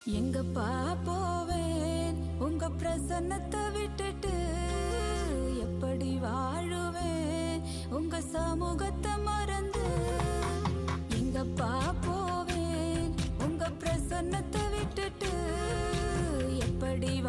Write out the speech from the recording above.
எங்கப்பா போவேன் உங்க பிரசன்னத்தை விட்டுட்டு, எப்படி வாழுவேன் உங்க சமூகத்தை மறந்து. எங்கப்பா போவேன் உங்க பிரசன்னத்தை விட்டுட்டு, எப்படி